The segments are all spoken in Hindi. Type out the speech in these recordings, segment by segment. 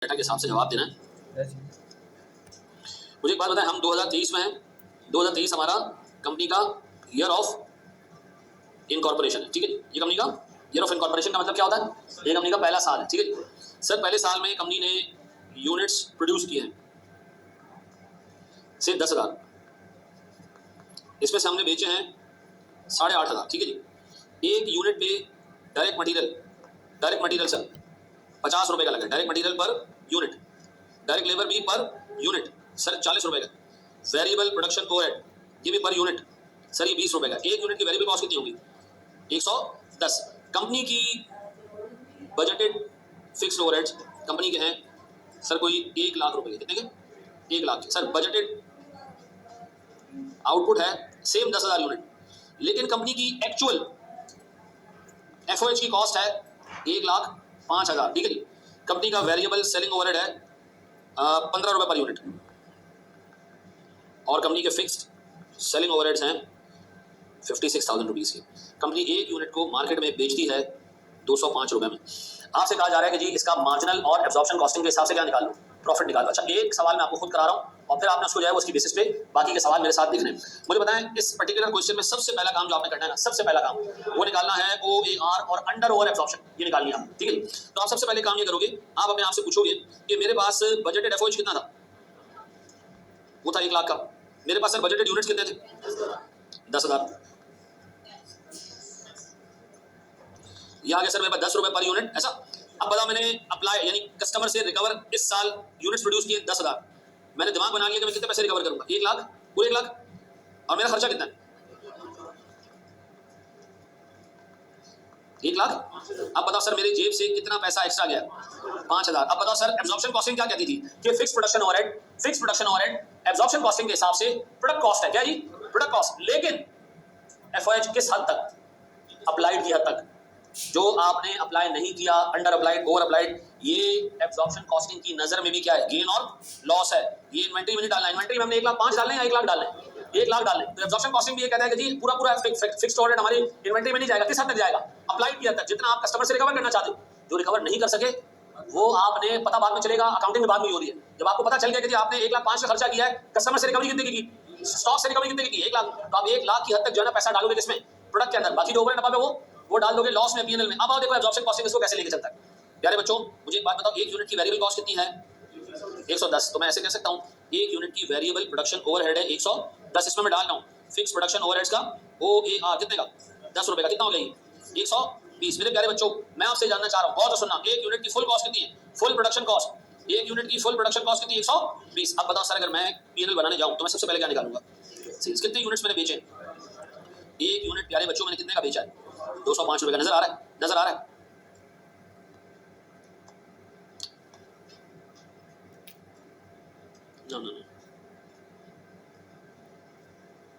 डेटा के हिसाब से जवाब देना है। मुझे एक बात बताएं, हम 2023 में हैं। 2023 हमारा कंपनी का ईयर ऑफ इनकॉर्पोरेशन है, ठीक है। ये कंपनी का ईयर ऑफ इनकॉर्पोरेशन का मतलब क्या होता है? ये कंपनी का पहला साल है, ठीक है। सर पहले साल में कंपनी ने यूनिट्स प्रोड्यूस किए हैं सिर्फ 10,000। इसमें से हमने बेचे हैं 8,500, ठीक है जी। एक यूनिट पे डायरेक्ट मटेरियल सर 50 रुपए का लगा, direct material per unit, direct labour भी पर यूनिट सर 40 रुपए का, वेरिएबल प्रोडक्शन ओवरहेड ये भी पर यूनिट सर ये 20 रुपए का। एक यूनिट की वेरिएबल कॉस्ट कितनी होगी? 110। कंपनी की बजटेड फिक्स्ड ओवरहेड्स कंपनी के हैं सर कोई 1 लाख रुपए के, कितने के? 1 लाख के। सर बजटेड आउटपुट है सेम 10,000 यूनिट, लेकिन कंपनी की एक्चुअल एफओएच की कॉस्ट है 1,05,000, ठीक है जी। कंपनी का वेरिएबल सेलिंग ओवरहेड है 15 रुपए पर यूनिट, और कंपनी के फिक्स्ड सेलिंग ओवरहेड्स हैं 56,000 रुपीज़ के। कंपनी एक यूनिट को मार्केट में बेचती है 205 रुपए में। आपसे कहा जा रहा है कि जी इसका मार्जिनल और एब्जॉर्प्शन कॉस्टिंग के हिसाब से क्या निकाल लो? प्रॉफिट निकाल लो। अच्छा, एक सवाल मैं आपको खुद करा रहा हूँ और फिर आपने उसको जो है उसकी बेसिस पे बाकी के सवाल मेरे साथ देखने। मुझे बताएं इस पर्टिकुलर क्वेश्चन में सबसे पहला काम जो आपने करना है ना, सबसे पहला काम वो निकालना है OAR और अंडर ओवर एब्जॉर्प्शन, ये निकालनी है, ठीक है। तो आप सबसे पहले काम ये करोगे, आप अपने आप से पूछोगे कि मेरे पास बजटेड एफओएच कितना था? वो था 1 लाख का। मेरे पास सर बजटेड यूनिट्स कितने थे? 10,000। ये आ गया सर मेरे पास 10 रुपए पर यूनिट, ऐसा। अब बताओ मैंने अप्लाई यानी कस्टमर से रिकवर इस साल यूनिट्स प्रोड्यूस किए 10,000। मैंने दिमाग बना लिया कि मैं कितने पैसे रिकवर करूंगा? 1 लाख, पूरे 1 लाख। और मेरा खर्चा कितना है? 1 लाख। अब बताओ सर मेरी जेब से कितना पैसा एक्स्ट्रा गया? 5,000। अब बताओ सर एब्जॉर्प्शन कॉस्टिंग क्या कहती थी कि fix production overhead absorption costing के हिसाब से प्रोडक्ट कॉस्ट है, क्या जी? Product cost. लेकिन एफओएच किस हद तक? अप्लाइड की हद तक। जो आपने अप्लाई नहीं किया, अंडर अप्लाइड, ओवर अप्लाइड, ये एब्जॉर्प्शन कॉस्टिंग की नजर में भी क्या है? गेन और लॉस है। ये इन्वेंटरी में नहीं डालना। इन्वेंटरी में हमने 1,05,000 डालने या 1 लाख डालने? 1 लाख डालने। तो एब्जॉर्प्शन कॉस्टिंग भी ये कहता है कि जी पूरा फिक्स्ड ओवरहेड हमारी इन्वेंटरी में नहीं जाएगा। किस हद तक जाएगा? अप्लाइड की हद तक, जितना आप कस्टमर से रिकवर करना चाहते हो। जो रिकवर नहीं कर सके वो आपने पता बाद में चलेगा, अकाउंटिंग में बाद में हो रही है। जब आपको पता चल गया कि जी आपने 1,05,000 का खर्चा किया है, कस्टमर से रिकवरी कितने की? स्टॉक से रिकवरी कितने की? 1 लाख। तो आप 1 लाख की हद तक जो है ना पैसा डालोगे किसमें? प्रोडक्ट के अंदर। बाकी जो ओवरहेड है वो डाल दोगे लॉस में, पीएनएल में। अब आओ देखो एब्जॉर्प्शन कॉस्टिंग इसको कैसे लेके चलता है। प्यारे बच्चों मुझे एक बात बताओ, एक यूनिट की वेरिएबल कॉस्ट कितनी है? 110। तो मैं ऐसे कह सकता हूँ एक यूनिट की वेरिएबल प्रोडक्शन ओवरहेड है 110। इसमें मैं डाल रहा हूँ फिक्स प्रोडक्शन ओवरहेड्स का OAR कितने का? 10 रुपए का। कितना हो गया? 120। मेरे प्यारे बच्चों मैं आपसे जानना चाह रहा हूँ, बहुत सुनना, एक यूनिट की फुल कॉस्ट कितनी है? फुल प्रोडक्शन कॉस्ट, एक यूनिट की फुल प्रोडक्शन कॉस्ट कितनी? 120। अब बताओ सर अगर मैं पीएनएल बनाने जाऊँ तो मैं सबसे पहले क्या निकालूंगा? सेल्स। कितने यूनिट्स मैंने बेचे? एक यूनिट प्यारे बच्चों मैंने कितने का बेचा है? 205 रुपए का। नजर आ रहा है? नजर आ रहा है?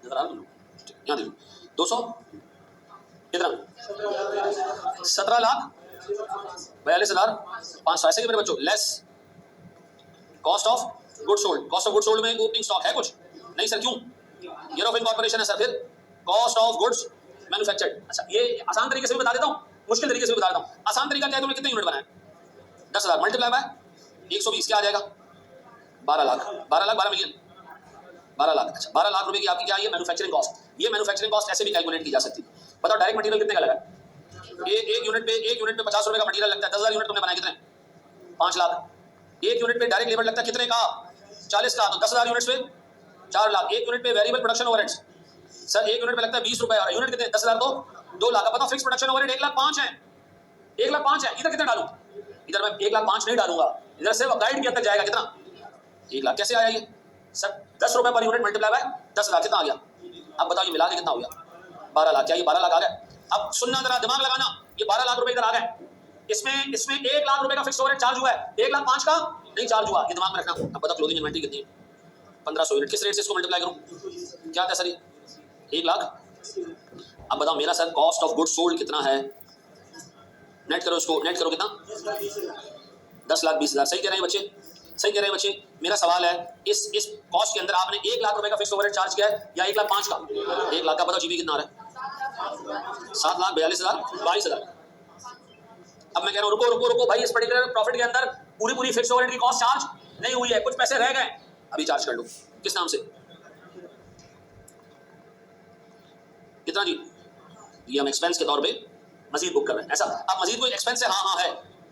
नजर आ रहा है? यहाँ देखो 200 कितना? 17,42,500। ऐसे ही मेरे बच्चों less cost of good sold. Cost of good sold में ओपनिंग स्टॉक है कुछ? नहीं सर, क्यों? ईयर ऑफ इनकॉर्पोरेशन है सर। फिर कॉस्ट ऑफ गुड्स मैन्युफैक्चर्ड। अच्छा ये आसान तरीके से भी बता देता हूँ, मुश्किल तरीके से भी बता देता हूँ। आसान तरीका क्या है? तुमने कितने यूनिट बनाए? 10,000 मल्टीप्लाई बाय 120 क्या आ जाएगा? 12 लाख। 12 मिलियन, 12 लाख। अच्छा 12 लाख रुपए की आपकी क्या है? Manufacturing cost. ये मैन्युफैक्चरिंग कॉस्ट ऐसे भी कैलकुलेट की जा सकती है। बताओ डायरेक्ट मटेरियल कितने का लगा? एक यूनिट पे 50 रुपए का मटेरियल लगता है। 10,000 यूनिट तुमने बनाए कितने? 5 लाख। एक यूनिट पे डायरेक्ट लेबर लगता है कितने का? 40 का। तो 10,000 यूनिट्स पे 4 लाख। एक यूनिट पे वेरिएबल प्रोडक्शन ओवरहेड्स सर एक यूनिट पे लगता है 20 रुपए, और यूनिट कितने? 10,000 तो 2 लाख। बताओ फिक्स प्रोडक्शन ओवरहेड 1,05,000 है। 1,05,000 है। इधर कितना डालूं? इधर मैं 1,05,000 नहीं डालूंगा, इधर सिर्फ गाइड की हद तक जाएगा। कितना? 1 लाख। कैसे आया ये सर? 10 रुपए पर यूनिट मल्टीप्लाई बाय 10,000 कितना आ गया? अब बताओ ये मिला के कितना हो गया? 12 लाख। क्या ये 12 लाख आ गया? अब सुनना जरा, दिमाग लगाना, ये 12 लाख रुपए इधर आ गए। इसमें 1 लाख रुपए का फिक्स ओवरहेड चार्ज हुआ है, 1,05,000 का नहीं चार्ज हुआ। ये दिमाग में रखना। अब बताओ क्लोजिंग इन्वेंटरी कितनी है? 1500 यूनिट। किस रेट से इसको मल्टीप्लाई करूं? क्या था सर? 1 लाख। अब बताओ मेरा sir cost of goods sold कितना है? नेट करो इसको, नेट करो कितना? 10,20,000। सही कह रहे हैं बच्चे? सही कह रहे हैं बच्चे? मेरा सवाल है इस कॉस्ट के अंदर आपने 1 लाख रुपए का फिक्स ओवरहेड चार्ज किया है या 1,05,000 का? 1 लाख का। बताओ जीबी कितना आ रहा है? 7,42,000, 22,000। अब मैं कह रहा हूँ रुको भाई, इस पर्टिकुलर प्रॉफिट के अंदर पूरी पूरी फिक्स ओवरहेड की कॉस्ट चार्ज नहीं हुई है, कुछ पैसे रह गए, अभी चार्ज कर लो। किस नाम से? कितना जी? ये हम एक्सपेंस के तौर पे मजीद बुक कर रहे हैं, ऐसा। अब मजीद कोई एक्सपेंस है? हाँ है,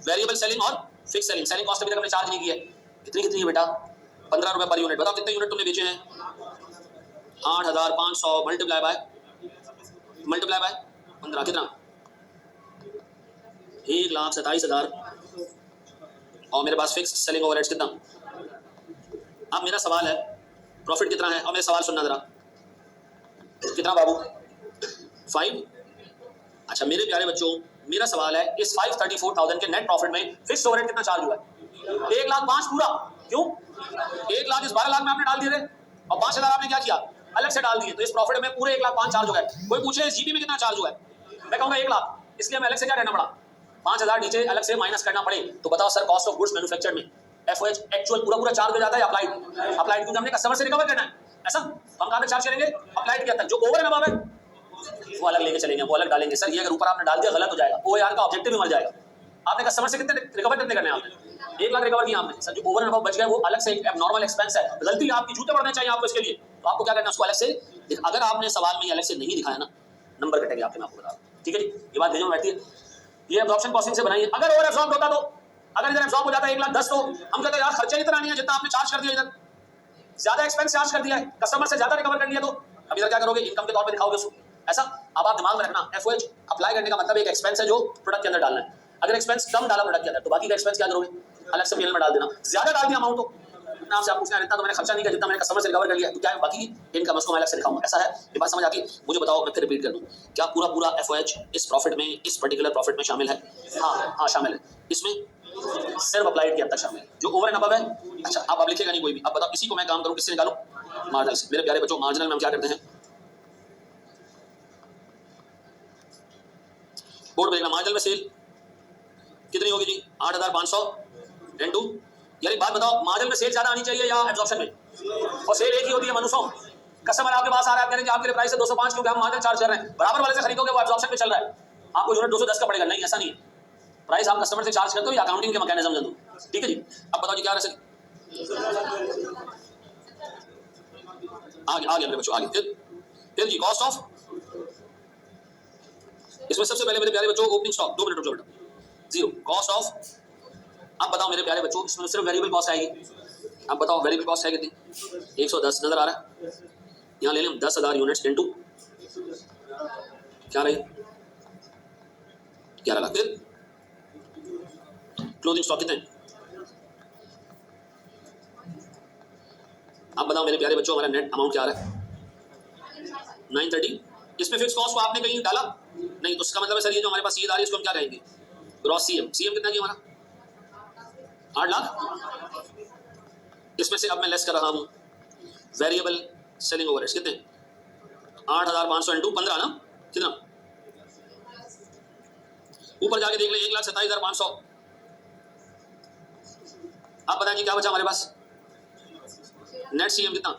वेरिएबल सेलिंग और फिक्स सेलिंग। सेलिंग कॉस्ट अभी तक हमने चार्ज नहीं की है। कितनी कितनी है बेटा? 15 रुपए पर यूनिट। बताओ कितने यूनिट तुमने बेचे हैं? 8500 मल्टीप्लाई बाय 15 कितना? 1,27,000 और मेरे पास फिक्स सेलिंग ओवरहेड्स कितना? अब मेरा सवाल है प्रॉफिट कितना है, और मेरा सवाल सुनना जरा। कितना बाबू? 5। अच्छा मेरे प्यारे बच्चों, मेरा सवाल है इस 534,000 के नेट प्रॉफिट में फिक्स ओवरहेड कितना चार्ज हुआ है? 1,05,000 पूरा। क्यों? 1,00,000 इस 12,00,000 में आपने डाल दिए थे और 5,000 आपने क्या किया? अलग से डाल दिए, तो इस प्रॉफिट में पूरे 1,05,000 चार्ज हो गए। कोई पूछे इस जीबी में कितना चार्ज हुआ है, मैं कहूंगा 1,00,000, इसलिए हमें अलग से क्या करना पड़ा? 5,000 नीचे अलग से माइनस करना पड़े। तो बताओ sir, cost of goods manufactured में एफओएच एक्चुअल पूरा चार्ज हो जाता है अप्लाइड? अप्लाइड क्योंकि हमने कस्टमर से रिकवर करना है, ऐसा। हम कहां तक चार्ज करेंगे? अप्लाइड के हद तक। जो ओवर एंड अबव है वो अलग लेके चलेंगे, वो अलग डालेंगे। सर ये अगर ऊपर आपने डाल दिया गलत हो जाएगा, ओआर का ऑब्जेक्टिव भी मर जाएगा। आपने कस्टमर से कितने रिकवर करने करने हैं? आपने 1,00,000 रिकवर किया आपने, सर जो ओवर एंड अबव बच गया वो अलग से एक नॉर्मल एक्सपेंस है। गलती आपकी, जूते पड़ने चाहिए आपको इसके लिए, तो आपको क्या करना है? उसको अलग से, अगर आपने सवाल में अलग से नहीं दिखाया ना, नंबर कटेंगे आपके, मैं आपको बता दूं। ठीक है जी, ये बात भेजो बैठती है। ये एब्जॉर्प्शन कॉस्टिंग से बनाई है। अगर ओवर एब्जॉर्ब होता तो, अगर इधर एब्जॉर्ब हो जाता 1,10,000 तो हम कहते यार खर्चा इतना नहीं है जितना आपने चार्ज कर दिया, इधर ज्यादा एक्सपेंस चार्ज कर दिया है, कस्टमर से ज्यादा रिकवर कर लिया, तो अब इधर क्या करोगे? इनकम के तौर पे दिखाओगे उसको, ऐसा। अब आप दिमाग में रखना, एफओएच अप्लाई करने का मतलब एक एक्सपेंस है जो प्रोडक्ट के अंदर डालना है। अगर एक्सपेंस कम डाला प्रोडक्ट के अंदर तो बाकी का एक्सपेंस क्या करोगे? अलग से पीएल में डाल देना। ज्यादा डाल दिया अमाउंट तो नाम से आप पूछना है इतना तो मैंने खर्चा नहीं किया जितना मैंने कस्टमर से रिकवर कर लिया, तो क्या है बाकी इनकम, उसको मैं अलग से दिखाऊंगा, ऐसा है। ये बात समझ आती है? मुझे बताओ, मैं फिर रिपीट कर दूं, क्या पूरा एफओएच इस प्रॉफिट में, इस पर्टिकुलर प्रॉफिट में शामिल है? हाँ शामिल है। इसमें सिर्फ अप्लाइड के हद तक शामिल है, जो ओवर एंड अबव है। अच्छा अब आप लिखेगा नहीं कोई भी। अब बताओ इसी को मैं काम करूं, किससे निकालूं? मार्जिनल से। मेरे प्यारे बच्चों, मार्जिनल में हम क्या करते हैं? बोर्ड पे देखना, मार्जिनल में सेल कितनी होगी जी? 8,500 इनटू, यार एक बात बताओ, मार्जिनल में सेल ज्यादा आनी चाहिए या एब्जॉर्प्शन में? और सेल एक ही होती है मनुष्यों। कस्टमर आपके पास आ रहा है, कह रहे हैं आपके प्राइस है 205 क्योंकि हम मार्जिनल चार्ज कर रहे हैं, बराबर वाले से खरीदोगे वो एब्जॉर्प्शन पे चल रहा है, आपको यूनिट 210 का पड़ेगा। नहीं, ऐसा नहीं है। प्राइस आप कस्टमर से चार्ज करते हो या अकाउंटिंग के मैकेनिज्म से दो। ठीक है जी, अब बताओ जी क्या रह आगे मेरे बच्चों, आगे फिर जी कॉस्ट ऑफ। इसमें सबसे पहले मेरे प्यारे बच्चों ओपनिंग स्टॉक, 2 मिनट रुक जाओ बेटा, 0 कॉस्ट ऑफ। अब बताओ मेरे प्यारे बच्चों, इसमें सिर्फ वेरिएबल कॉस्ट आएगी। अब बताओ वेरिएबल कॉस्ट है कितनी? 110 नजर आ रहा है? यहाँ ले लें 10,000 यूनिट्स इनटू क्या रही? 11 लाख। फिर क्लोजिंग स्टॉक कितने? अब बताओ मेरे प्यारे बच्चों, हमारा नेट अमाउंट क्या आ रहा है? 930। इसमें फिक्स कॉस्ट को आपने कहीं डाला नहीं, तो उसका मतलब है सर ये जो हमारे पास सीध आ रही है इसको हम क्या कहेंगे? Gross CM. सीएम कितना जी हमारा? 8 लाख। इसमें से अब मैं लेस कर रहा हूं वेरिएबल सेलिंग ओवरहेड्स कितने? 8,500 इंटू 15 ना, कितना? ऊपर जाके देख ले, 1,27,500। अब बताएं जी क्या बचा हमारे पास? नेट सीएम कितना?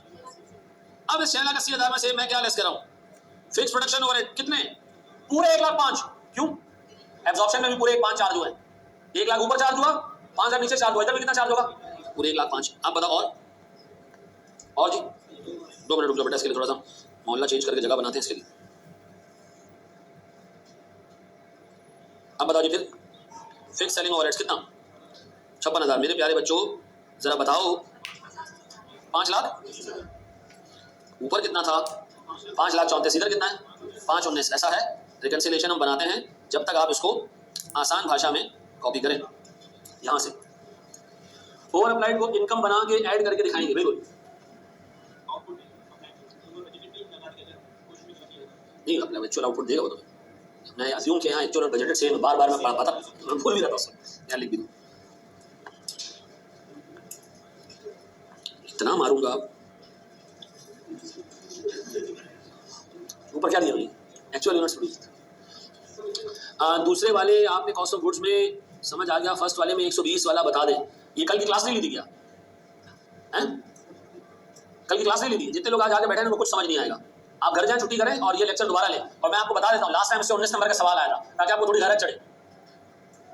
अब इस 6,80,000 में से मैं क्या लेस कर रहा हूं? फिक्स प्रोडक्शन ओवरहेड कितने? पूरे 1,05,000। क्यों? एब्जॉर्प्शन में भी पूरे 1,05,000 चार्ज हुआ है। 1,00,000 ऊपर चार्ज हुआ, 5,000 नीचे चार्ज हुआ, इधर भी कितना चार्ज होगा? पूरे 1,05,000। अब बताओ और जी 2 मिनट रुक जाओ बेटा, इसके लिए थोड़ा सा मोहल्ला चेंज करके जगह बनाते हैं इसके लिए। अब बताओ जी फिर फिक्स सेलिंग ओवरहेड्स कितना? 56,000। मेरे प्यारे बच्चों जरा बताओ, 5 लाख ऊपर कितना था? 5,34,000। इधर कितना है? 5,19,000। ऐसा है, रिकंसिलेशन हम बनाते हैं जब तक आप इसको आसान भाषा में कॉपी करें। यहां से ओवर अप्लाइड को इनकम बना के ऐड करके दिखाएंगे। बिल्कुल नहीं, अपना एक्चुअल आउटपुट देगा वो। तो मैं अज्यूम कि यहाँ एक्चुअल और बजटेड सेम, बार मैं पढ़ा पाता, मैं भूल भी रहा था, यहाँ लिख भी दूँ। इतना मारूंगा ऊपर क्या दिया हुई एक्चुअल यूनिट्स थोड़ी। दूसरे वाले आपने कॉस्ट ऑफ गुड्स में समझ आ गया, फर्स्ट वाले में 120 वाला बता दें। ये कल की क्लास नहीं ली थी क्या? हैं? कल की क्लास नहीं ली थी? जितने लोग आज आके बैठे हैं उनको कुछ समझ नहीं आएगा। आप घर जाएं, छुट्टी करें और ये लेक्चर दोबारा लें। और मैं आपको बता देता हूँ, लास्ट टाइम से 19 नंबर का सवाल आया था, ताकि आपको थोड़ी हैरत चढ़े।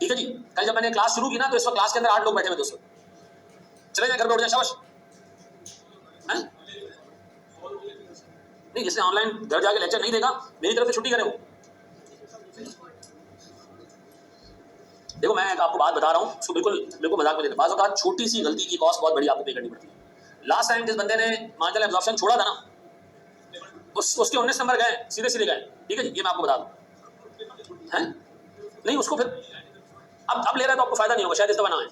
ठीक है जी। कल जब मैंने क्लास शुरू की ना तो इस वक्त क्लास के अंदर 8 लोग बैठे हुए दोस्तों, चले जाए घर पे उठ जाए शाबाश हैं। नहीं, जिसने ऑनलाइन घर जाके लेक्चर नहीं देगा मेरी तरफ से छुट्टी करे वो। देखो मैं आपको बात बता रहा हूँ, उसको बिल्कुल मजाक में लेना। बात होता है छोटी सी गलती की कॉस्ट बहुत बड़ी आपको पे करनी पड़ती है। लास्ट टाइम जिस बंदे ने मार्जिनल एब्जॉर्प्शन छोड़ा था ना, उसके 19 नंबर गए सीधे गए। ठीक है जी, ये मैं आपको बता दूं हैं। नहीं उसको फिर अब ले रहा है तो आपको फायदा नहीं होगा, शायद इस दफा ना आए।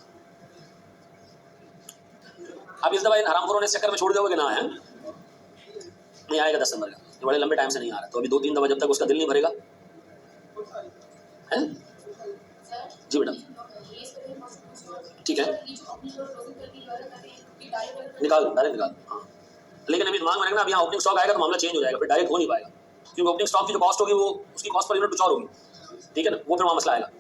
अब इस दफा इन हरामखोरों ने चक्कर में छोड़ दिया कि ना आए, नहीं आएगा 10 नंबर का, ये बड़े लंबे टाइम से नहीं आ रहा, तो अभी 2-3 दफा जब तक उसका दिल नहीं भरेगा हैं। जी बेटा ठीक है, निकाल डायरेक्ट निकाल। हाँ लेकिन अभी दिमाग में रखना, अभी यहाँ ओपनिंग स्टॉक आएगा तो मामला चेंज हो जाएगा, फिर डायरेक्ट हो नहीं पाएगा, क्योंकि ओपनिंग स्टॉक की जो कॉस्ट होगी वो उसकी कॉस्ट पर यूनिट कुछ और होगी। ठीक है ना, वो फिर वहाँ मसला आएगा।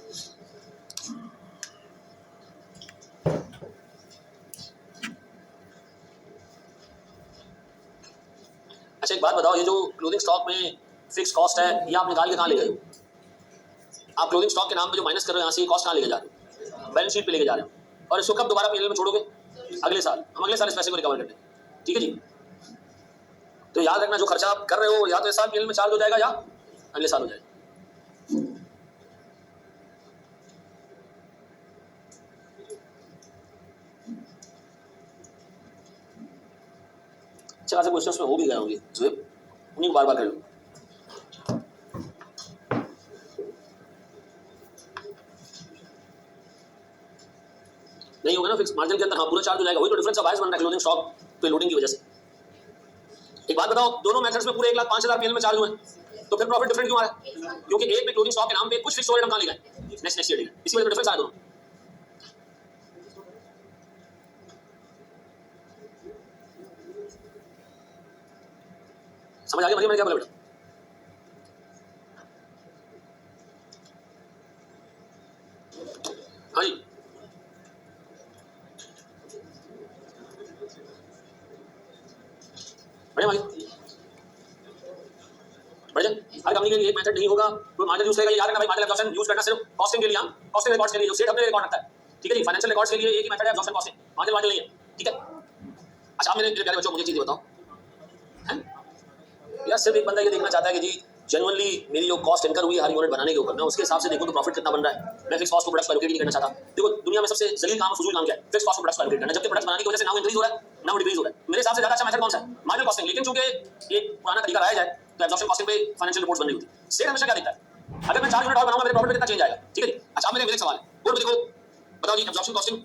अच्छा एक बात बताओ, ये जो क्लोजिंग स्टॉक में फिक्स कॉस्ट है ये आप निकाल के कहाँ ले गए हो? आप क्लोजिंग स्टॉक के नाम पे जो माइनस कर रहे हो यहाँ से कॉस्ट कहाँ लेके जा रहे हो? बैलेंस शीट पे लेके जा रहे हो, और इसको कब दोबारा पीएनएल में छोड़ोगे? अगले साल। हम अगले साल इस पैसे को रिकवर करते हैं। ठीक है जी, तो याद रखना जो खर्चा आप कर रहे हो या तो इस साल पीएनएल में चार्ज हो जाएगा या अगले साल हो जाएगा। अच्छा खासे क्वेश्चन में हो भी गए होंगे, उन्हीं को बार बार कर लो। नहीं होगा ना फिक्स मार्जिन के अंदर, हाँ पूरा चार्ज हो जाएगा, वही तो डिफरेंस ऑफ बायस बन रहा है क्लोजिंग स्टॉक पे लोडिंग की वजह से। एक बात बताओ, दोनों मेथड्स में पूरे 1,05,000 पीएनएल में चार्ज हुए, तो फिर प्रॉफिट डिफरेंट क्यों आ रहा है? क्योंकि एक में क्लोजिंग स्टॉक के नाम पे कुछ फिक्स ओवरहेड हम कहाँ ले गए नेक्स्ट ईयर, इसी वजह से डिफरेंस आया दोनों। समझ आ गया मैंने क्या बोला बेटा? हाँ जी बढ़िया भाई, बढ़िया। हर कंपनी के लिए एक मेथड नहीं होगा, कोई मार्जिन यूज करेगा। याद रखना भाई, मार्जिन एब्जॉर्प्शन यूज करना सिर्फ कॉस्टिंग के लिए, कॉस्टिंग रिकॉर्ड्स के लिए, जो सेट अपने रिकॉर्ड रखता है। ठीक है जी, फाइनेंशियल रिकॉर्ड्स के लिए एक ही मेथड है एब्जॉर्प्शन कॉस्टिंग, मार्जिन नहीं है। ठीक है। अच्छा आप मेरे प्यारे बच्चों मुझे चीज़ बताओ हैं, यार सिर्फ एक बंदा ये देखना चाहता है कि जी जेन्युइनली मेरी जो कॉस्ट इनकर हुई हर यूनिट बनाने के ऊपर, मैं उसके हिसाब से देखूं तो प्रॉफिट कितना बन रहा है। मैं फिक्स कॉस्ट को प्रोडक्ट्स को एलोकेट नहीं करना चाहता। देखो दुनिया में सबसे जलील काम फजूल काम क्या है? फिक्स कॉस्ट को प्रोडक्ट्स को एलोकेट करना, जबकि प्रोडक्ट्स बनाने की वजह से ना इंक्रीज हो रहा है ना डिक्रीज हो रहा है। मेरे हिसाब से ज्यादा अच्छा मेथड कौन सा है? Marginal costing. लेकिन चूंकि एक पुराना तरीका रहा जाए तो एब्जॉर्प्शन कॉस्टिंग पे फाइनेंशियल रिपोर्ट्स बन रही होती है। सेट हमेशा क्या देखता है, अगर मैं 4 यूनिट और बनाऊंगा मेरे प्रॉफिट में कितना चेंज आएगा। ठीक है जी। अच्छा मेरे एक सवाल है, बोर्ड देखो बताओ जी, एब्जॉर्प्शन कॉस्टिंग